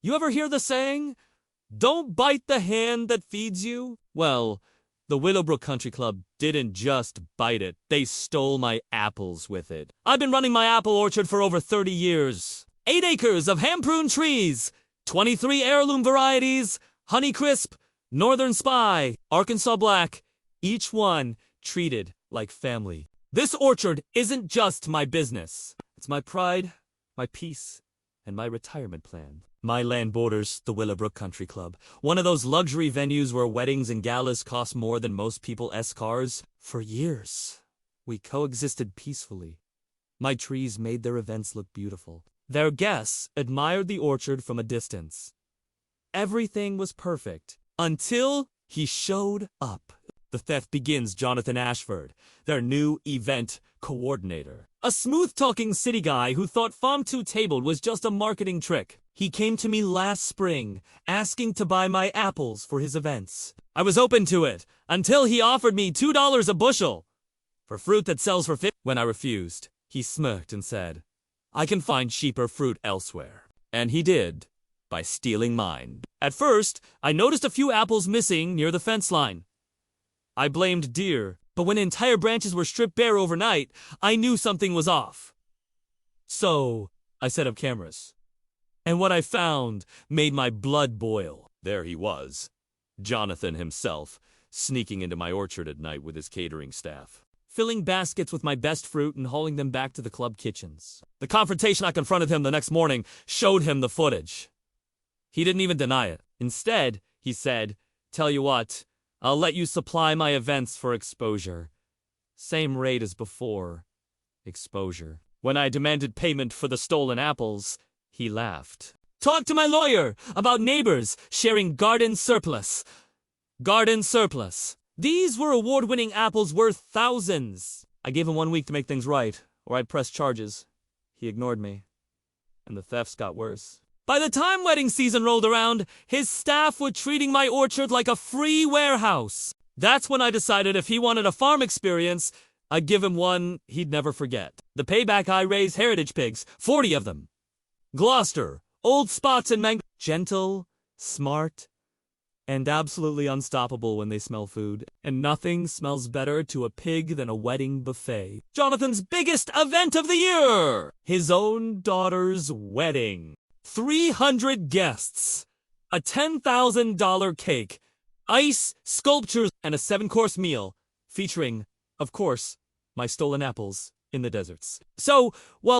You ever hear the saying, "Don't bite the hand that feeds you"? Well, the Willowbrook Country Club didn't just bite it, they stole my apples with it. I've been running my apple orchard for over 30 years. 8 acres of hand-pruned trees, 23 heirloom varieties, Honeycrisp, Northern Spy, Arkansas Black, each one treated like family. This orchard isn't just my business. It's my pride, my peace, and my retirement plan. My land borders the Willowbrook Country Club, one of those luxury venues where weddings and galas cost more than most people's cars. For years, we coexisted peacefully. My trees made their events look beautiful. Their guests admired the orchard from a distance. Everything was perfect until he showed up. The theft begins Jonathan Ashford, their new event coordinator. A smooth-talking city guy who thought Farm to Table was just a marketing trick. He came to me last spring, asking to buy my apples for his events. I was open to it, until he offered me $2 a bushel for fruit that sells for $50. When I refused, he smirked and said, "I can find cheaper fruit elsewhere." And he did, by stealing mine. At first, I noticed a few apples missing near the fence line. I blamed deer, but when entire branches were stripped bare overnight, I knew something was off. So, I set up cameras. And what I found made my blood boil. There he was, Jonathan himself, sneaking into my orchard at night with his catering staff, filling baskets with my best fruit and hauling them back to the club kitchens. The confrontation I confronted him the next morning showed him the footage. He didn't even deny it. Instead, he said, "Tell you what, I'll let you supply my events for exposure. Same rate as before. Exposure." When I demanded payment for the stolen apples, he laughed. "Talk to my lawyer about neighbors sharing garden surplus." Garden surplus. These were award-winning apples worth thousands. I gave him 1 week to make things right, or I'd press charges. He ignored me, and the thefts got worse. By the time wedding season rolled around, his staff were treating my orchard like a free warehouse. That's when I decided if he wanted a farm experience, I'd give him one he'd never forget. The payback: I raised heritage pigs, 40 of them. Gloucester, Old Spots, and Mango. Gentle, smart, and absolutely unstoppable when they smell food. And nothing smells better to a pig than a wedding buffet. Jonathan's biggest event of the year! His own daughter's wedding. 300 guests, a $10,000 cake, ice sculptures, and a 7-course meal, featuring, of course, my stolen apples in the deserts. So, while